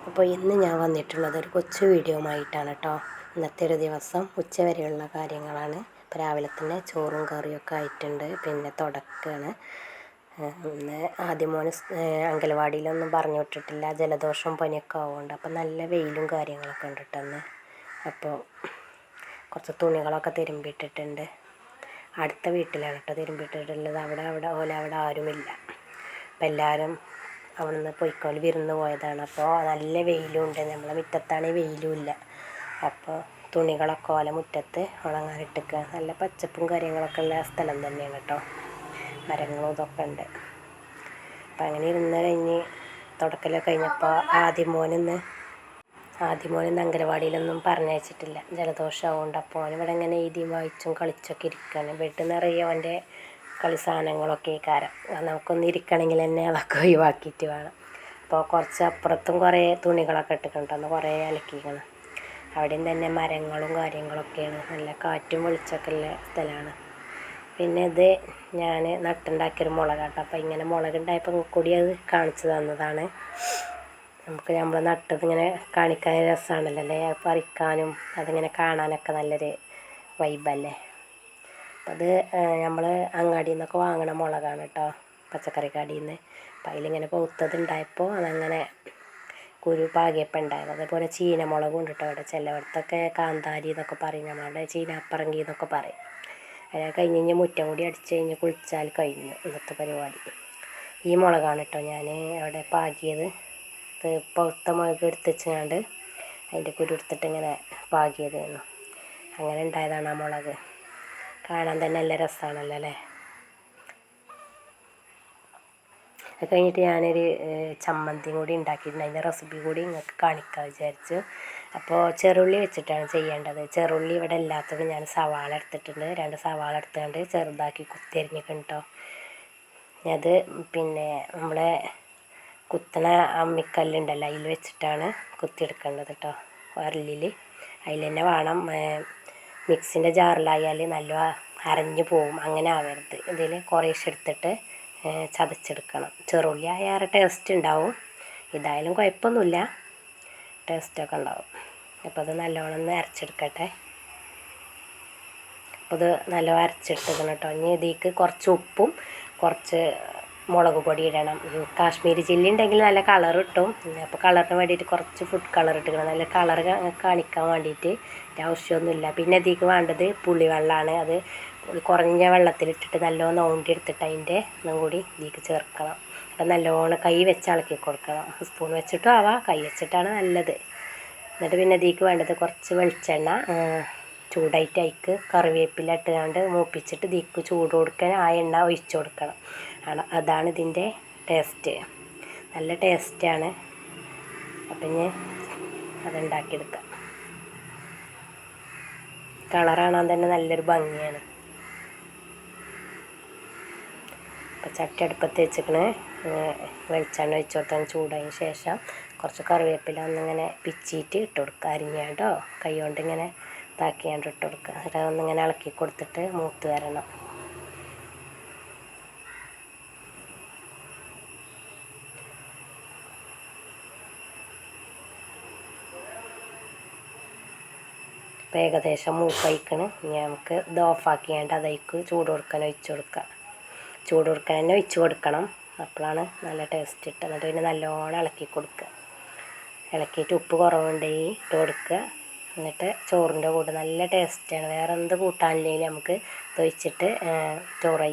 അപ്പോൾ ഇന്ന് ഞാൻ വന്നിട്ടുള്ളത് ഒരു കൊച്ചു വീഡിയോ ആയിട്ടാണ് കേട്ടോ. ഇന്നത്തെ ഒരു ദിവസം ഉച്ചവരെയുള്ള കാര്യങ്ങളാണ്. ഇപ്പോൾ രാവിലെ തന്നെ ചോറും കറിയൊക്കെ ആയിട്ടുണ്ട്. പിന്നെ തുടക്കമാണ്. ഇന്ന് ആദ്യം മോന് അംഗനവാടിയിലൊന്നും പറഞ്ഞു വിട്ടിട്ടില്ല. ജലദോഷവും പനിയൊക്കെ ആവുന്നുണ്ട്. അപ്പം നല്ല വെയിലും കാര്യങ്ങളൊക്കെ ഉണ്ട് കേട്ടോ. അപ്പോൾ കുറച്ച് തുണികളൊക്കെ തിരുമ്പിയിട്ടിട്ടുണ്ട്. അടുത്ത വീട്ടിലാണ് കേട്ടോ തിരുമ്പിയിട്ടിട്ടുള്ളത്. അവിടെ ആരുമില്ല. അപ്പം എല്ലാവരും അവിടെ നിന്ന് പൊയ്ക്കോളി വിരുന്ന് പോയതാണ്. അപ്പോൾ നല്ല വെയിലുണ്ട്. നമ്മളെ മുറ്റത്താണെങ്കിൽ വെയിലുമില്ല. അപ്പോൾ തുണികളൊക്കെ മുറ്റത്ത് ഉണങ്ങാനിട്ടേക്കുക. നല്ല പച്ചപ്പും കാര്യങ്ങളൊക്കെ ഉള്ള സ്ഥലം തന്നെയാണ് കേട്ടോ. മരങ്ങളും ഇതൊക്കെ ഉണ്ട്. അപ്പം അങ്ങനെ ഇരുന്ന് കഴിഞ്ഞ് തുടക്കലൊക്കെ കഴിഞ്ഞപ്പോൾ ആദ്യം മോനിന്ന് അംഗനവാടിയിലൊന്നും പറഞ്ഞയച്ചിട്ടില്ല. ജലദോഷമാവുകൊണ്ട് അപ്പോൾ അവനിവിടെ ഇങ്ങനെ എഴുതിയും വായിച്ചും കളിച്ചൊക്കെ ഇരിക്കുകയാണ്. വീട്ടിൽ നിറയെ അവൻ്റെ കളി സാധനങ്ങളൊക്കെ കാരണം നമുക്കൊന്ന് ഇരിക്കണമെങ്കിൽ തന്നെ അതൊക്കെ ഒഴിവാക്കിയിട്ട് വേണം. അപ്പോൾ കുറച്ച് അപ്പുറത്തും കുറേ തുണികളൊക്കെ ഇട്ടിട്ടുണ്ടെന്ന് കുറേ അലക്കിക്കണം. അവിടെയും തന്നെ മരങ്ങളും കാര്യങ്ങളൊക്കെയാണ്. നല്ല കാറ്റും വെളിച്ചമൊക്കെ ഉള്ള സ്ഥലമാണ്. പിന്നെ ഇത് ഞാൻ നട്ടുണ്ടാക്കിയൊരു മുളകാട്ടോ. അപ്പോൾ ഇങ്ങനെ മുളകുണ്ടായപ്പോൾ കൂടി അത് കാണിച്ചു തന്നതാണ്. നമ്മൾ നട്ടത് ഇങ്ങനെ കാണിക്കാൻ രസമാണല്ലോ അല്ലേ. പറിക്കാനും അതിങ്ങനെ കാണാനൊക്കെ നല്ലൊരു വൈബല്ലേ. അപ്പം അത് നമ്മൾ അങ്ങാടിയിൽ നിന്നൊക്കെ വാങ്ങണ മുളകാണ് കേട്ടോ, പച്ചക്കറി കടയിൽ നിന്ന്. അപ്പം അതിലിങ്ങനെ പൗത്തതുണ്ടായപ്പോൾ അതങ്ങനെ കുരു പാകിയപ്പോൾ ഉണ്ടായത്. അതേപോലെ ചീനമുളകും ഉണ്ട് കേട്ടോ. അവിടെ ചിലയിടത്തൊക്കെ കാന്താരി എന്നൊക്കെ പറയും, നമ്മളുടെ ചീനാപ്പറങ്കി എന്നൊക്കെ പറയും. അതിനെ കഴിഞ്ഞ് മുറ്റം കൂടി അടിച്ച് കഴിഞ്ഞ് കുളിച്ചാൽ കഴിഞ്ഞു ഇന്നത്തെ പരിപാടി. ഈ മുളകാണ് കേട്ടോ ഞാൻ അവിടെ പാകിയത്. ഇത് പൗത്ത മുളക് എടുത്ത് വെച്ചുകൊണ്ട് അതിൻ്റെ കുരു എടുത്തിട്ട് ഇങ്ങനെ പാകിയതായിരുന്നു. അങ്ങനെ ഉണ്ടായതാണ് ആ മുളക്. കാണാൻ തന്നെ നല്ല രസമാണല്ലോ അല്ലേ. അത് കഴിഞ്ഞിട്ട് ഞാനൊരു ചമ്മന്തിയും കൂടി ഉണ്ടാക്കിയിട്ടുണ്ട്. അതിൻ്റെ റെസിപ്പി കൂടി നിങ്ങൾക്ക് കാണിക്കാൻ വിചാരിച്ചു. അപ്പോൾ ചെറുള്ളി വെച്ചിട്ടാണ് ചെയ്യേണ്ടത്. ചെറുള്ളി ഇവിടെ ഇല്ലാത്തത് ഞാൻ സവാള എടുത്തിട്ടുണ്ട്. 2 സവാള എടുത്തുകൊണ്ട് ചെറുതാക്കി കുത്തിയരിഞ്ഞിട്ടുണ്ട് കേട്ടോ. അത് പിന്നെ നമ്മളെ കുത്തണ അമ്മിക്കല്ലുണ്ടല്ലോ, അതിൽ വെച്ചിട്ടാണ് കുത്തിയെടുക്കേണ്ടത് കേട്ടോ. ഉരലിൽ അതിൽ തന്നെ വേണം. മിക്സിൻ്റെ ജാറിലായാൽ നല്ല അരഞ്ഞു പോവും. അങ്ങനെ ആവരുത്. ഇതിൽ കുറേശ്ശെ എടുത്തിട്ട് ചതച്ചെടുക്കണം. ചെറുള്ളി ആയാൽ ടേസ്റ്റ് ഉണ്ടാവും. ഇതായാലും കുഴപ്പമൊന്നുമില്ല, ടേസ്റ്റൊക്കെ ഉണ്ടാവും. അപ്പോൾ അത് നല്ലോണം ഒന്ന് അരച്ചെടുക്കട്ടെ. അപ്പോൾ ഇത് നല്ലോണം അരച്ചെടുക്കണം കേട്ടോ. ഇനി ഇതിലേക്ക് കുറച്ച് ഉപ്പും കുറച്ച് മുളക് പൊടി ഇടണം. കാശ്മീരി ചില്ലി ഉണ്ടെങ്കിൽ നല്ല കളർ കിട്ടും. അപ്പോൾ കളറിന് വേണ്ടിയിട്ട് കുറച്ച് ഫുഡ് കളർ ഇട്ടിക്കണം. നല്ല കളർ കാണിക്കാൻ വേണ്ടിയിട്ട്. ആവശ്യമൊന്നുമില്ല. പിന്നെ ഇതിലേക്ക് വേണ്ടത് പുളിവെള്ളമാണ്. അത് കുറഞ്ഞ വെള്ളത്തിലിട്ടിട്ട് നല്ലോണം നോണ്ടിയെടുത്തിട്ട് അതിൻ്റെ ഒന്നും കൂടി ഇതിലേക്ക് ചേർക്കണം. അപ്പം നല്ലോണം കൈ വെച്ച് ഇളക്കി കൊടുക്കണം. സ്പൂൺ വെച്ചിട്ടും ആവാം, കൈ വെച്ചിട്ടാണ് നല്ലത്. എന്നിട്ട് പിന്നെ ഇതിലേക്ക് വേണ്ടത് കുറച്ച് വെളിച്ചെണ്ണ ചൂടായിട്ട് അതിക്ക് കറിവേപ്പില ഇട്ടുകൊണ്ട് മൂപ്പിച്ചിട്ട് ഇതിക്ക് ചൂട് കൊടുക്കാൻ ആ എണ്ണ ഒഴിച്ചു കൊടുക്കണം. അതാണ് ഇതിൻ്റെ ടേസ്റ്റ്. നല്ല ടേസ്റ്റാണ്. അപ്പം ഇനി അതുണ്ടാക്കിയെടുക്കാം. കളർ കാണാൻ തന്നെ നല്ലൊരു ഭംഗിയാണ്. അപ്പം ചട്ടി അടുപ്പത്ത് വെച്ചിക്കണ്. വെളിച്ചെണ്ണ ഒഴിച്ചു കൊടുത്താൽ ചൂടായതിന് ശേഷം കുറച്ച് കറിവേപ്പില ഒന്നിങ്ങനെ പിച്ചിയിട്ട് ഇട്ട് കൊടുക്കുക. അരിഞ്ഞാണ്ടോ കൈ കൊണ്ട് ഇങ്ങനെ ഇതാക്കിയാണ്ട് ഇട്ട് കൊടുക്കുക. എന്നിട്ട് അതൊന്നിങ്ങനെ ഇളക്കി കൊടുത്തിട്ട് മൂത്ത് വരണം. ഇപ്പം ഏകദേശം മൂക്കഴിക്കണ്. ഇനി നമുക്ക് ഇത് ഓഫാക്കിയാണ്ട് അതേക്ക് ചൂട് കൊടുക്കാൻ ഒഴിച്ചു കൊടുക്കുക. ചൂട് കൊടുക്കാൻ തന്നെ ഒഴിച്ചു കൊടുക്കണം. അപ്പോഴാണ് നല്ല ടേസ്റ്റ് ഇട്ട്. എന്നിട്ട് പിന്നെ നല്ലോണം ഇളക്കി കൊടുക്കുക. ഇളക്കിയിട്ട് ഉപ്പ് കുറവുണ്ടെങ്കിൽ ഇട്ട് കൊടുക്കുക. എന്നിട്ട് ചോറിൻ്റെ കൂടെ നല്ല ടേസ്റ്റാണ്. വേറെ എന്ത് കൂട്ടാനില്ലെങ്കിലും നമുക്ക് തൊഴിച്ചിട്ട് ചോറ്